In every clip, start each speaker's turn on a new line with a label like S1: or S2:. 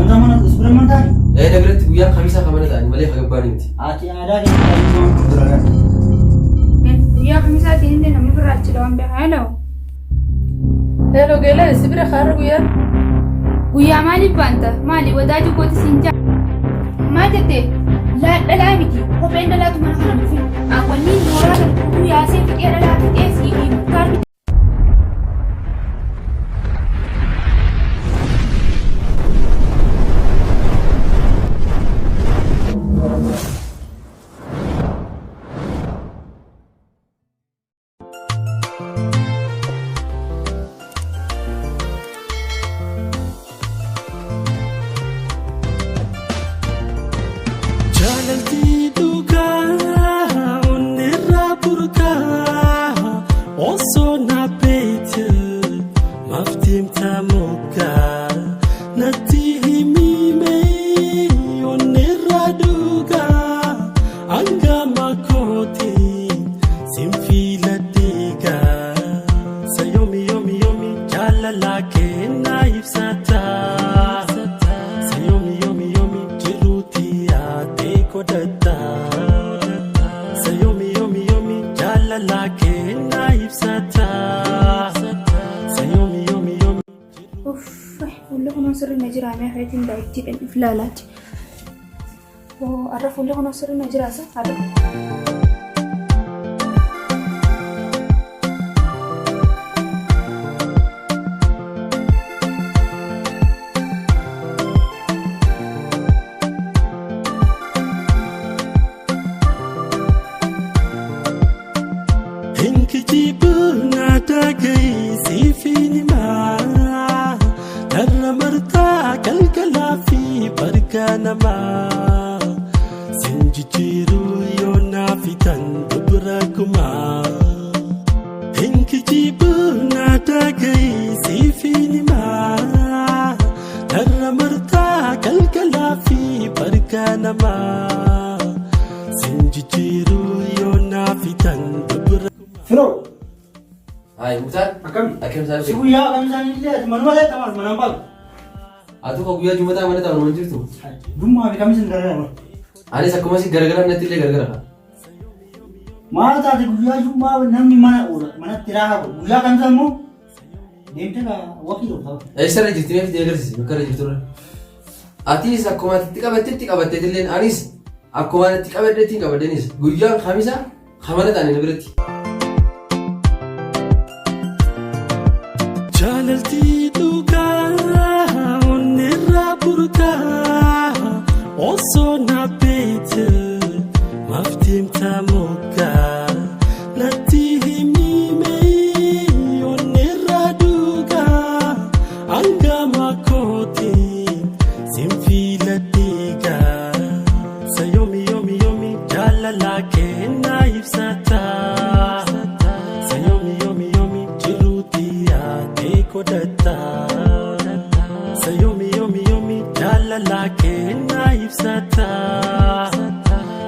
S1: kan zaman sebenarnya tadi.
S2: Negeri guyyaa kamisaa kamana ta'ani malee hagabbaan miti.
S1: Ati ada kan mau duragan.
S3: Guyyaa kamisaa ta'in namni biraachi dhawaan beekaa hello.
S4: Hello gele sibira khara guyyaa.
S3: Guyyaa maaliif baanta? Maali wadaaju gooti sinja. Maal jette? Dhalaa miti. Kopheen dhalaatu mana kana dhufi. Wanni mooraa kan guyyaa see fixee dhalaa fixee siifii muktaar. Filalaati. Arra fuullee kun asirra jiraasa. Arra.
S2: Hai, Mukhtar. Akam saya.
S1: Si guyyaa kamisaa ni lihat mana mana tamas mana bal.
S2: Atu kau guyyaa Jumataa mana tahu mana jirtu?
S1: Dumma bi kamisin gara-gara.
S2: Anis akkuma si gara-gara natti illee gara-gara.
S1: Maal taate guyyaa Jumaa namni mana oola mana tiraaha guyyaa kamisaa immoo deemtee wakii dhufaa.
S2: Eessarra jirti meef deegarsiisi bakka irra jirtu. Atis akkuma itti qabattee illee anis akkuma itti qabaddeetti qabaddenis guyyaan kamisaa kamana ta'anii biratti.
S5: Jaalalti dhugaa onnirraa burqaa osoo na beekte maaf deemtaa moggaa natti himime onnirraa dhugaa hanga makkootiin sinfiila dhiigaa sayoomi yoomi yoomi jaalalaa kennaa ibsataa. Sayomi yomi yomi jalala kena ibsata.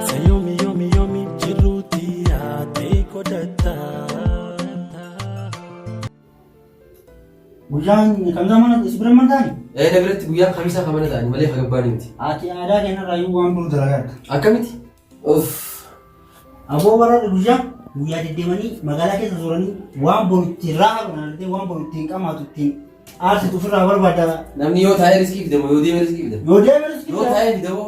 S5: Sayomi yomi yomi jiruti ate kodata.
S1: Guyyaan kamisaa mana sebenarnya tadi.
S2: Negeri guyyaa kamisaa kamana ta'ani malee hagabbaan miti.
S1: Ati ada kan rayu waan bulu dalagaa.
S2: Akkamiti? Uff.
S1: Aboo bara guyyaa deddeemanii magaalaa keessa sooranii waan bolutti raaha kanallee waan bolutti qamaatu ittiin aarsitu ofirraa barbaada.
S2: Namni yoo taa'ee riskii fidamo yoo deeme riskii fidamo.
S1: Yoo deeme riskii
S2: yoo taa'ee fidamo.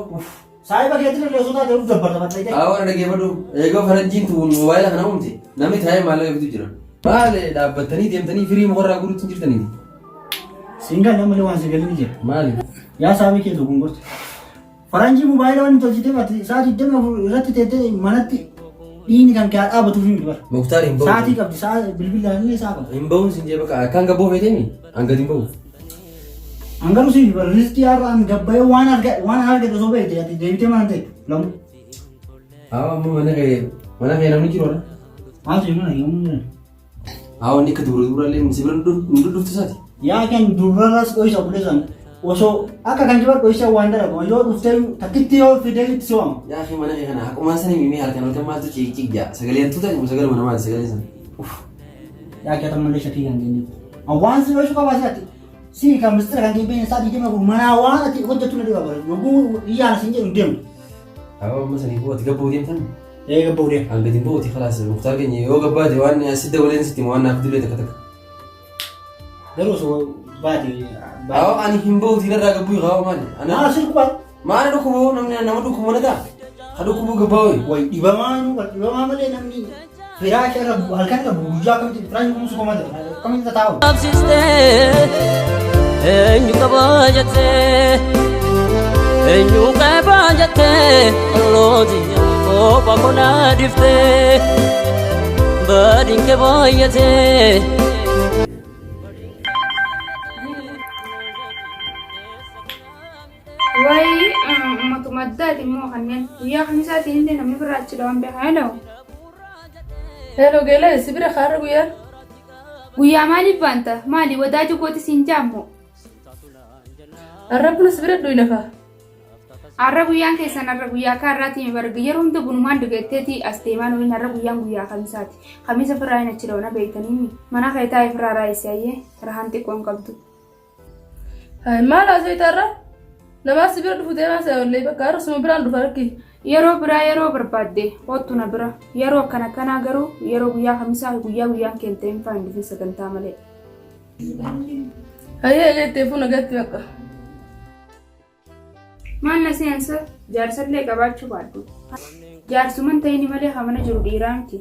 S1: Saayiba keetti illee osoo taatee uf dabbarta fattayite.
S2: Awwa dhageeffadhu eegoo faranjiin tuun mobaayila kana uumte namni taa'ee maallaqa bitu jira. Maal dhaabbattanii deemtanii firii mukarraa guruutti hin jirtanii.
S1: Siingaa namni waan sagalii jira.
S2: Maali?
S1: Yaa saabii keessa gungurte. Faranjii mobaayila waan tolchitee baate sa'aatii deema irratti teessee manatti ini kan kayak apa tuh ini bar?
S2: Mukhtar imbau.
S1: Saat ini kap saat bil ini siapa?
S2: Imbau sih dia bakal kan gak boleh ini, angkat imbau.
S1: Angkat sih bar rezeki orang gak bayar wan harga itu sobat ya di Dewi mana teh? Lam.
S2: Mana kayak namanya kira orang?
S1: Masih mana yang mana?
S2: Ini kedua lain masih berduduk tuh saja.
S1: Ya kan dua ras kau bisa boleh kan? Oso aka kan juga kau bisa wander aku. Yo usai takut dia fidelit soang.
S2: Ya mana kayak mana? Aku masa nih mimi harkan orang mah tuh cik ya. Segala itu tuh segala mana segala itu.
S1: Ya kita Malaysia tiga ini. Awan sih suka bahasa. Si kan mistira kan kibin sa di jema mana wana ti hojjatu na diba bare. Nugu iya na sinje ndem.
S2: أو مثلا يبغى تقبل وديم ثاني
S1: Eh gabbo de.
S2: عن قديم بوتي خلاص مختار كني يو قبادي وأنا ستة ولا ستة وأنا أخذ لي تكتك
S1: Daru so badi.
S2: أو أنا هم بوتي نرى قبوي غاو ماني
S1: Ana
S2: أنا
S1: sir kwa.
S2: ما أنا دوكو نمني أنا ما دوكو ولا دا خدوكو بو قبوي
S1: Wai iba ma male namni. Firash ara halkan ka buja kam ti firash kum su komada. Kam ta taw.
S6: Absiste enyu kabajate enyu kabajate lodi o pakona difte badin ke boyate
S3: Wai matumaddaati immoo kanneen guyyaa kamisaatiin illee namni biraachi dhawan beekaa
S4: Hello gele sibira khara guya.
S3: guyyaa maaliif baanta maali wadaaju gooti siin jaammoo
S4: Arabna sibira duinafa.
S3: har'a guyyaan keessan har'a guyyaa kaarraatiin barga yeroo hunda bunumaan dhugeetteeti as deemaan waliin har'a guyyaan guyyaa kamisaati kamisa firraa hin achi dhawana beektanii mana keetaa firraa raayisee ayyee rahaan xiqqoon qabdu.
S4: Hai mala saytara. Nama sibira dufu deema sa walle bakar suma biran dufa rakki.
S3: Yeroo biraa yeroo barbaadde hoottu na bira yeroo akkana kanaa garuu yeroo guyyaa kamisaa guyyaan keenteen faan dhufi sagantaa malee.
S4: Hai agate fu nagatti bakka.
S3: Maal na seensa jaarsallee qabaachuu baaddu. Jaarsuman ta'ini malee hamana jiru dhiiraa miti.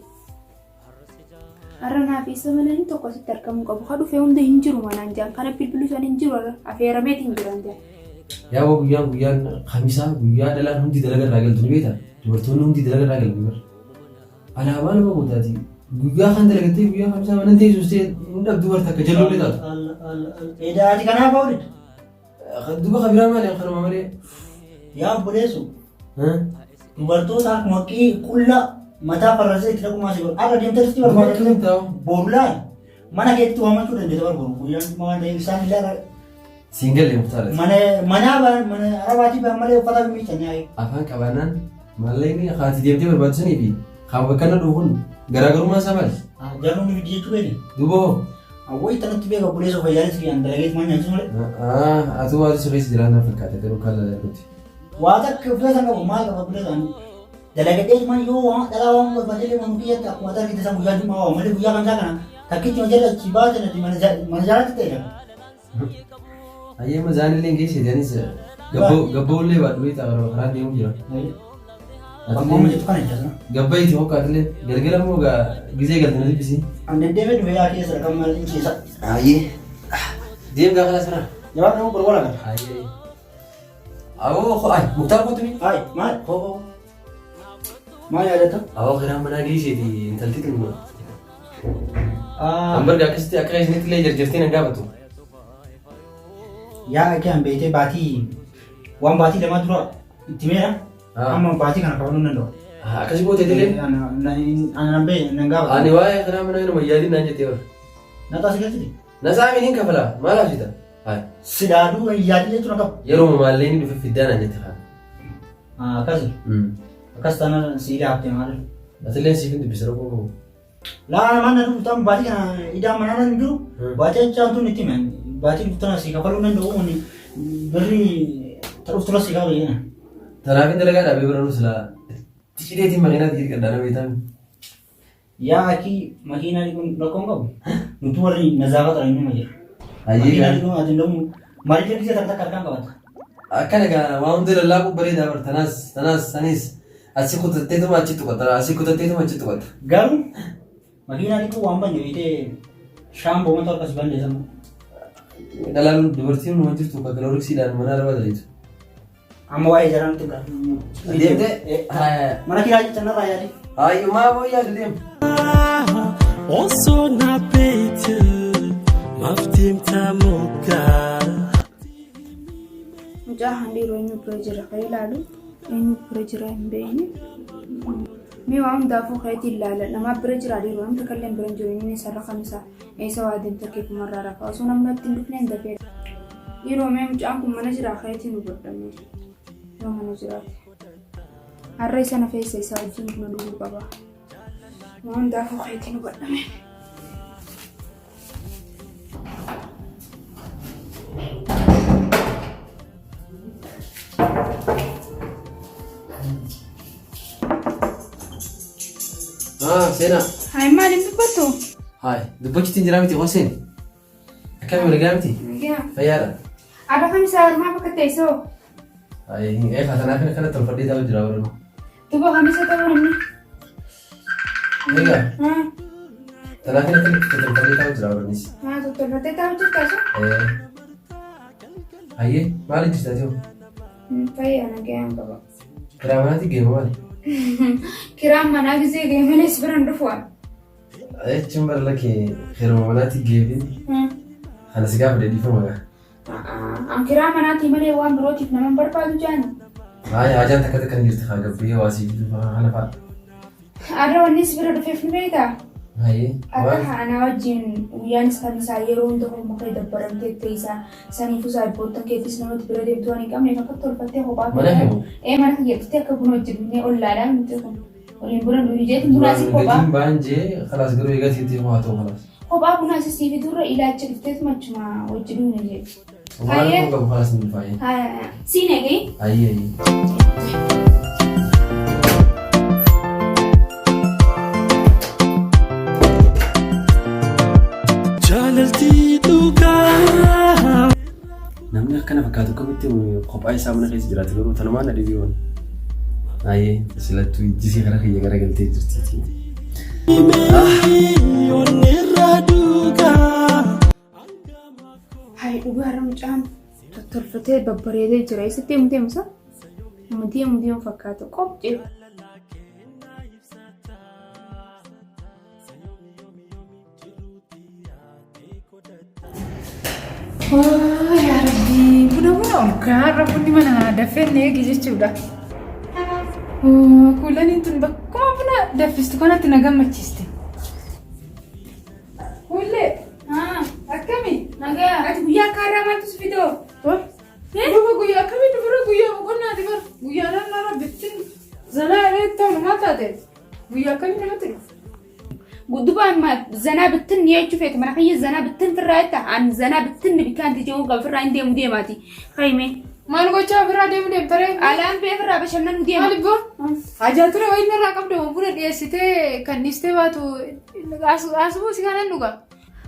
S3: Har'a naaf isa malee tokko asitti argamuu qabu. Haa dhufee hunda hin jiru manaan jaan kana bilbilu san hin jiru affeerameet hin jiran jaan.
S2: يا أبو بيان خميسة بيان دلنا هم دي دلنا راجل تنبيته تبرتون هم دي دلنا راجل بير أنا ما أنا بقول تاتي بيان خان دلنا بيان خميسة ما ننتهي سوستي ندب دور تك جلوا لي تات
S1: إذا أتي كنا بقول.
S2: دوبا خبيرة ما لي آخر ما مالي
S1: Ya bolesu.
S2: ها
S1: Dubartoota maqii qulla mataa farrasee itti dhaquu maasii godhu. Akka deemtatti
S2: دوبا
S1: barbaadu.
S2: كم تاو
S1: Borulaan mana keetti waamachuu dandeessa barbaadu. Guyyaan waan ta'eef isaan illee
S2: سينجل اللي مختار
S1: mana arabaatii ba'an malee uffata miiccan yaa'e.
S2: أفان كبانان مالي خاتي ديمتي بربادسني بي خام بكنا دوهون غراغرو ما سامل
S1: Jarruun biyya jechuu beekni.
S2: دوبا
S1: Awwayii tanatti beeka boleessa fayyaanis fi andalageet maan nyaachuu malee.
S2: أتو هذا سويس جيران فكرة كانوا كلا كنت
S1: Waa takka uffata qabu maal qaba boleessaan. Dalagatee maan yoo waan dhalaa waan barbaadelee waan biyyatti akkuma ta'e itti sammuu guyyaa dhimma waa malee guyyaa kan isaa kana takkitti hojjeta achi baate natti mana jaalatti ta'e.
S2: أيه مزان اللي إنجليزي جانيس قبول لي بعد بيت أغرب خلاص يوم جرا
S1: Akkuma jettu kana jechuudha.
S2: قبيت هو كاتله قلقلا مو جزء قلنا لي بسي
S1: Ande David Weah keessa kan maal keessa.
S2: أيه ديم قال سنا
S1: Jawab nama berwala kan.
S2: أيه أو خو أي مختار كنت مين
S1: Hai, maal? Ho. Maal yaada tu?
S2: أو غير من أجليزي دي أنت التيت المو
S1: Ah,
S2: أمبر قاكستي أكريز نتلي جرجرتين أنقابتو
S1: yaa kan beekte baatii waan baatii lama dura itti meera. Amma baatii kana qabuu nan dha.
S2: أكاسي بوتي تلين
S1: Ana bee nan gaafa.
S2: أنا واي غير من أنا ميادين نانجتي ور
S1: Na taasise gadi.
S2: نسامي نين كفلا ما لا جدا هاي
S1: Sidaaduu yaadni jechuudha qabu.
S2: يروم مالين في فدان نانجتي خان
S1: Ah, akkas. Akkas taanaan siidaa haftee maal?
S2: أتلين سيفين تبصروا
S1: Laa mana dhufu taa'u baatii kana idaa manaa nan jiru. Baatii chaantu nitti men. Baatii dhuftana si kafaluu nan da'u ni birri ta'uuf tura si kafa yeena.
S2: ترى دلقا دا بيبرنو سلا تشيدتي مغينا تجي كدانا بيتام
S1: Yaa akii makiinaa kun rakkoon qabu. Nuti warri nazaafaa ta'an inni jira.
S2: أيه
S1: Makiinaa kun ati ndamu maaliif jettee takka harkaan qabata?
S2: أكنك ما عند الله بريد أمر تناس سنيس أسيكو تتيتو ما تشيتو كتر أسيكو تتيتو ما تشيتو كتر
S1: Garuu makiinaa kun waan banne bitee shaamboo wanta akkas banne sama.
S2: دلالو دبرتي من وجهه تو كالوريك سيدان من أربعة دريت
S1: Amma waa'ee jaraan nuti gaafnu.
S2: ديمتي
S1: Mana kiraa jecha narraa yaade.
S2: أي ما هو يا ديم
S5: Osona pete maftim tamoka
S3: Mucaa handhiiroo eenyu bira jira kan ilaalu eenyu bira jira hin beekne. Mee waa hundaafuu kayeetiin ilaala namaa bira jira dhiiroo namni kalleen bira hin jiru inni sarara kamisaa eessa waa deemta kee kumarraa rafa osoo namni ittiin dhufnee hin dafee. Dhiiroo mee mucaan kun mana jira kayeetiin nu godhamee yoo mana jiraate. Har'a isa na feessa isaa wajjin buna dhuguu qaba. Waa hundaafuu kayeetiin nu godhamee.
S2: Sena.
S3: Hai maalin dubbatu?
S2: Hai, dubbachitti jira miti Hussein. Akkami wal gaamti?
S3: Yaa.
S2: Fayyaadha.
S3: Ada kan isa armaa bakka teessoo.
S2: Hai, fatanaa kana tolfadhee taa'u jira warra.
S3: Duba kan isa ta'uu namni.
S2: Egaa. Tanaa kana tolfadhee taa'u jira warra nis.
S3: Tolfatee taa'u jirtaa?
S2: Hayyee maali jirtaa jiru?
S3: Fayyaa nagayaan qaba.
S2: Kiraa manaatti geema maali?
S3: Kiraan manaa gisee geemanis biraan dhufuudha.
S2: Jechuun bara lakkee hirma manaatti geefin. Kana si gaafa dheedhiifama gaa.
S3: An kiraan manaatii malee waan birootiif nama barbaadu jaani.
S2: Hajaan takka takka jirti haa gabbee hawaasii haala fa'a.
S3: Adda wannis bira dhufeef ni beektaa?
S2: Hayyee.
S3: Akka haanaa wajjin guyyaanis kan isaa yeroo hunda muka dabbaramtee teessaa saniifuu saayibboottan keettis namatti bira deemtu waan hin qabneef akka tolfattee kophaa
S2: Mana heewu?
S3: Mana kiyyattee akka buna hojjennee ollaadhaan miti kun waliin buna nuyi jeetiin bunaasi kophaa.
S2: Gatiin baanjee khalaas garuu eegaa siitee haa ta'u khalaas.
S3: Kophaa bunaasi siifi durra ilaalcha dhufteetu machuma wajjin nuyi jee.
S2: Hayyee. Waan qabu khalaas ni faayee.
S3: Haa siinee gahii?
S2: Hayyee. Namni akkana fakkaatu kamitti kophaa isaa mana keessa jiraatu garuu tanumaan na dhibiyoon. Hayyee silattuu ijjisii kana kiyya garagaltee jirti.
S3: Hai dhugaarra mucaan tolfatee babbareedee jira. Eessatti deemtee musa? Mudiin fakkaatu qophiidha.
S7: Yaa Rabbi, buna olkaarra bunni mana daffeen eegi jechuudha. Kuulaniin tun bakkuma buna daffistu kanatti na gammachiiste. Kuullee akkami?
S3: Nagaa ati guyyaa kaarraa maaltu si fidoo?
S7: Duuba guyyaa akkamii dubara guyyaa boqonnaati bara guyyaa naannoo rabbittiin zanaa reettoo namaa taate guyyaa akkamii namatti dhufu?
S3: Gudubaan zanaa bittin jechuuf eeka mana kiyya zanaa bittin firraa jetta an zanaa bittin bikaan tijjuu qaba firraa hin deemu deemaati. Kaime.
S7: Maal gochaa firraa deemu deemtaree?
S3: Alaan bee firraa bashannanu deema.
S7: Maal ibboo? Hajaa ture wayii narraa qabdu buna dhiyeessitee kan dhiistee baatu asubuu si kanan dhugaa.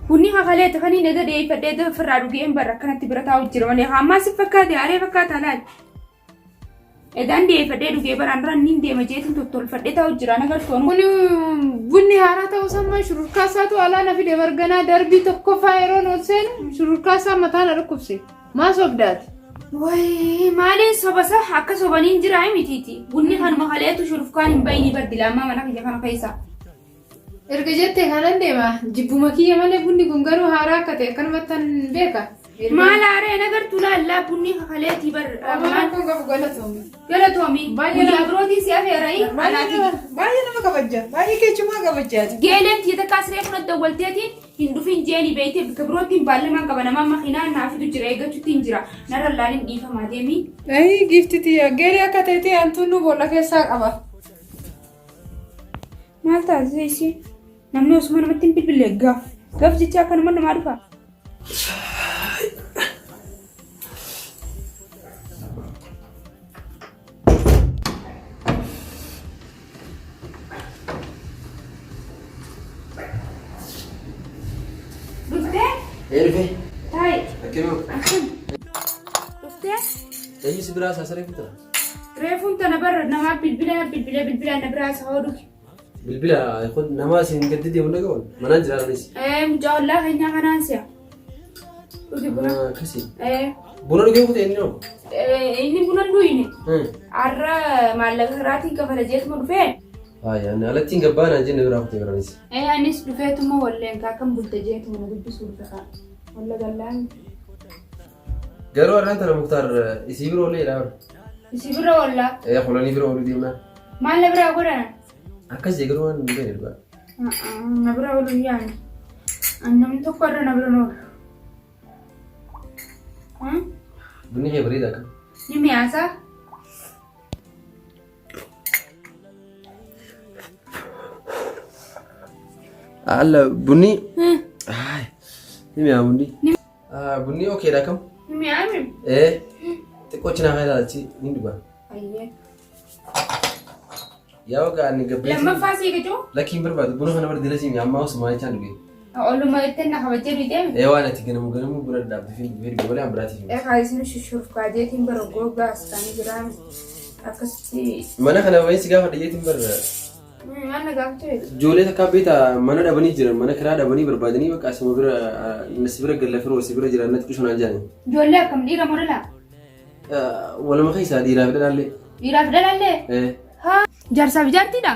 S3: Bunni hakalee tafanii naga dhiyeeffadhee firraa dhugeen barra akkanatti bira taa'u jira malee hammaa si fakkaate aaree fakkaata laal. Egaan dhiyeeffadhee dhugee baraan duraan niin deema jeetiin tolfadhee taa'u jira nagartoon.
S7: Bunni haaraa ta'uu sammaa shururkaasaatu alaa na fide barganaa darbii tokkoffaa yeroo ol seenu shururkaasaa mataa na dhukkubse. Maa sobdaati?
S3: Wayi maaliin sobasa akka sobaniin jira mitiiti. Bunni kanuma haleetu shururkaan hin bayni baddilaammaa mana kiyya kana keessa.
S7: Erga jettee kanan deema jibbuma kiyya malee bunni kun garuu haaraa akka ta'e akkanumattan beeka.
S3: Maal aaree nagartuu laallaa bunni haleetii barra.
S7: Maal kun qabu galatoomi.
S3: Galatoomi. Guyyaa birootii si afeerayi.
S7: Baay'ee nama kabajja. Baay'ee keechumaa kabajjaati.
S3: Geeleen tiyya kaasiree kun adda walteetiin hin dhufin jeeni beeytee bakka birootiin baallamaan qaba namaa makiinaan naafitu jira eeggachuutti hin jira. Narra laaliin dhiifamaa deemi.
S7: Giifti tiyya geelee akka ta'etti hantuun nu boolla keessaa qaba.
S3: Maal taasise ishee? Namni osuma namatti hin bilbilee gaaf jecha akkanuma namaa dhufa.
S2: Elfe.
S3: Hai.
S2: Akkamiu?
S3: Dhuftee?
S2: Eenyu si biraa saasaree fitara?
S3: Reefuun tana barra namaa bilbila na biraa isa hodhu.
S2: Bilbila kun nama isin gadi deemu dhaga'uun manaan jiraatanis.
S3: Mucaa ollaa keenyaa kanaan si'a. Dhugi buna.
S2: Akkasii. Buna dhugee kutee inni hoo?
S3: Inni buna dhuyne. Har'a maallaqa irraatiin kafala jeetuma dhufee.
S2: Yaani alattiin gabbaanaan jenne biraa kutee biranis.
S3: Anis dhufeetuma walleen kaakkan bulte jeetuma na dubbisuu dhufe walla gallaan.
S2: Garuu har'aan tana Muktaar isii bira ollee dhaabra.
S3: Isii bira ollaa.
S2: Kulanii bira oluu deemnaa.
S3: Maal na biraa godhana?
S2: Akkas garuu waan hin beekne dhugaa.
S3: Na bira oluu yaani. Namni tokko irra na bira noolu.
S2: Bunni kee bareeda akka.
S3: Ni mi'aasaa?
S2: Alla bunni. Ni mi'aa bunni. Bunni okeedha kam?
S3: Ni mi'aami?
S2: تقولنا هذا شيء ندبر
S3: أيه
S2: يا وقع نقبل
S3: لما فاسي كجو
S2: لكن برباد بنو أنا برد لازم يا عم واسمع يجان بي
S3: أقول له ما يتنا خبجة بيدم
S2: إيه وانا تيجي برد داب في بير ولا براتي
S3: إيه عايزين شوف قاعدين برجو بس كاني جرام أكستي
S2: ما أنا خنا وين سجاه هدية بر
S3: ما أنا قامت
S2: جولة كابيتا ما أنا دبني جرا ما أنا كرا دبني بربادني وكاس ما بر نسبرة قلة فرو سبرة جرا نتكلم عن جاني
S3: جولة كم ديرا مرلا
S2: ولا ما خيس هذه رافد على
S3: ديرا فدل عليه
S2: إيه
S3: ها جرسا بجارتي دا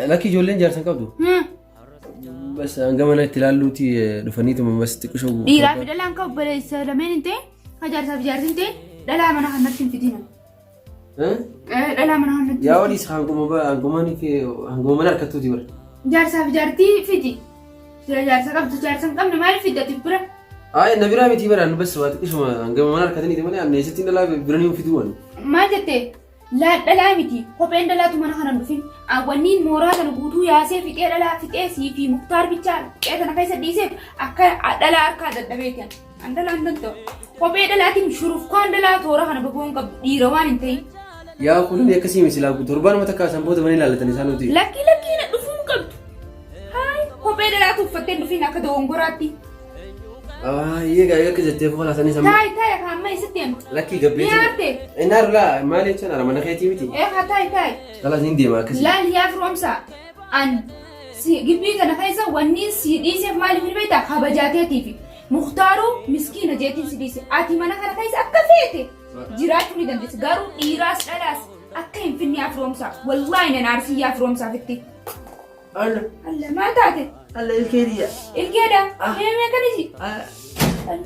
S2: لكن جولين جرسن كابدو بس أنجمنا تلالو تي رفنيتو ما بس تكشوا
S3: ديرا فدل عنك بس لمن أنت جرسا بجارتي أنت لا ما أنا هنرتين في دينا لا ما أنا هنرتين
S2: يا وليس هنقوماني في هنقومنا ركضتو تبر
S3: جرسا بجارتي في دي جرسا كابدو جرسا كم نمال في دتي برا
S2: النبي رامي تبر أنا بس وقت كشوا هنقومنا ركضني تمانية أمني ستين لا برانيو في دوان
S3: ما جتة لا ميتي هو بين لا تمنا خنا نفين أولين مورا تنبوتو يا سيف في لا في سي في مختار بيتشال أنا كيس ديسيف أكا لا أركا دبيتين عندنا عندنا هو بين لا تيم شروف كان لا تورا خنا بقول كب ديروان انتي
S2: يا كلهم يكسي مثلا تربان ما تكاسم بود مني لا تنسانو تي
S3: لكي نفهم كب هاي هو بين لا تفتن نفين أكده ونقراتي
S2: يا كذا تفهم خلاص أنا سامع
S3: تاي كم ما يستين
S2: لكي قبل
S3: نيارتي
S2: النار لا ما ليش أنا ما نخيتي متي
S3: تاي
S2: خلاص ندي ما كسي
S3: لا هي فرومسا أن جبي كنا خايسة ونيس سيديسي مالي في البيت خبجاتي تيفي مختارو مسكينة جاتي سيديسي آتي منا خنا خايسة أكفيتي جراتو ندم بس قارو إيراس ألاس أكين فيني أفرومسا والله إن نعرف يا أفرومسا فتي الله ما تعرف
S2: الله الكيديا
S3: الكيدا هي ما كنيجي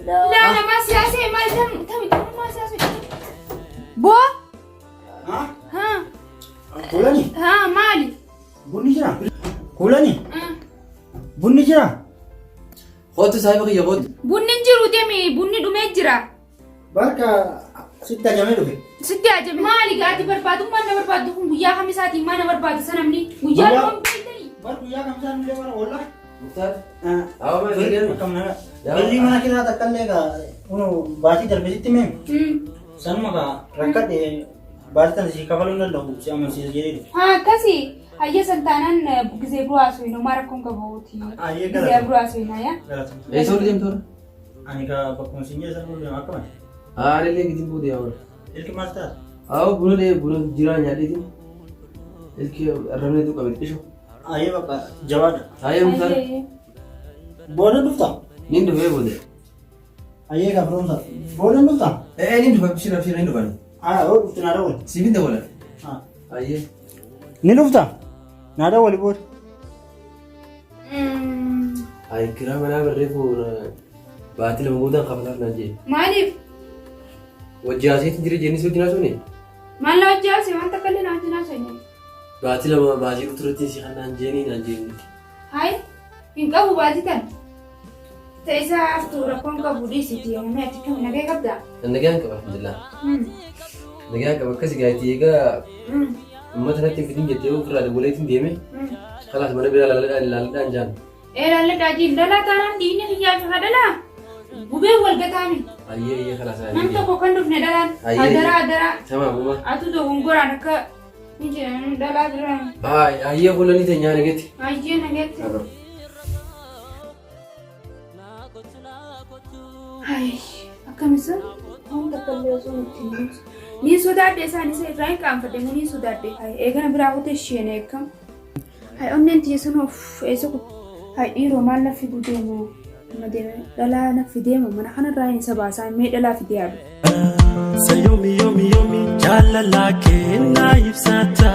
S3: لا أنا ما سياسي ما تم ما سياسي بو ها
S1: كولاني
S3: ها مالي
S1: بني جرا كولاني بني جرا
S2: خود سايبك يا خود
S3: بني جرو دمي بني دومي جرا
S1: بركة ستة جميلة في
S3: ستة جميل مالي قاعد بربادو ما نبربادو ويا خمساتي ما نبربادو سنمني ويا لهم بيتني
S1: بركة يا كم سنة من الأول والله
S2: مختار أو ما
S1: غير كم نها بلي ما كذا تكلمك إنه باتي دربتي تمام سنما ركض باتي تنسي كفلون له سامع سيجري
S3: ها كسي هيا سنتانن بجزبرو أسوينو ما ركون كبوتي بجزبرو أسوينا يا
S2: إيه سوري جم تور
S1: أنا كبكون سينجر سنقول له أكمل
S2: أنا اللي قديم بودي أول
S1: إلك ماستر
S2: أو برو جيران يالي دي إلك الرمل ده كبير إيشو
S1: أيه بقى جواد
S2: أيه مختار
S1: بودا دفتا
S2: نين دفع بودي
S1: أيه كفروم سا بودا دفتا
S2: إيه نين دفع بشير بشير نين دفع
S1: هو دفتا نادا ول
S2: سيبين ده ولا أيه
S1: نين دفتا نادا ول بود
S2: أي كرام أنا بريفو باتل موجودة قبل نجي
S3: مالي
S2: وجاسي تجري جنس وجنا سوني
S3: ما لا جاسي ما تكلنا عن جنا سوني
S2: باتل ما باجي كترتي سي خنا نجيني
S3: هاي إن كابو باتي كان تيسا أفتو ركون كابو ديسيتي أنا أتكلم نجاي كبدا
S2: النجاح كبر الحمد لله نجاح كبر كسي جاي تيجا مثلا تفيدين جتيو كرا دبوليتين ديمه خلاص mana bila lalu danjan
S3: lalu dajin dala taran dini hiya hadala bube wal gatami
S2: iya خلاص
S3: nam to ko kandu ne dalan adara
S2: sama mama
S3: atu do ngora naka nije dala dara
S2: iya kulani tanya nageti
S3: ayye nageti ay akamisa hom takalle so mutin ni soda de sani sai rank am fade ni soda de ay egana bira ko te shene kam ay onnen ti sono eso ko ay iro malla fi budemo mademe dala na fidemo mana khana rayin saba sa me dala fidiyabu
S5: sayomi yomi yomi jalla la ke na ifsata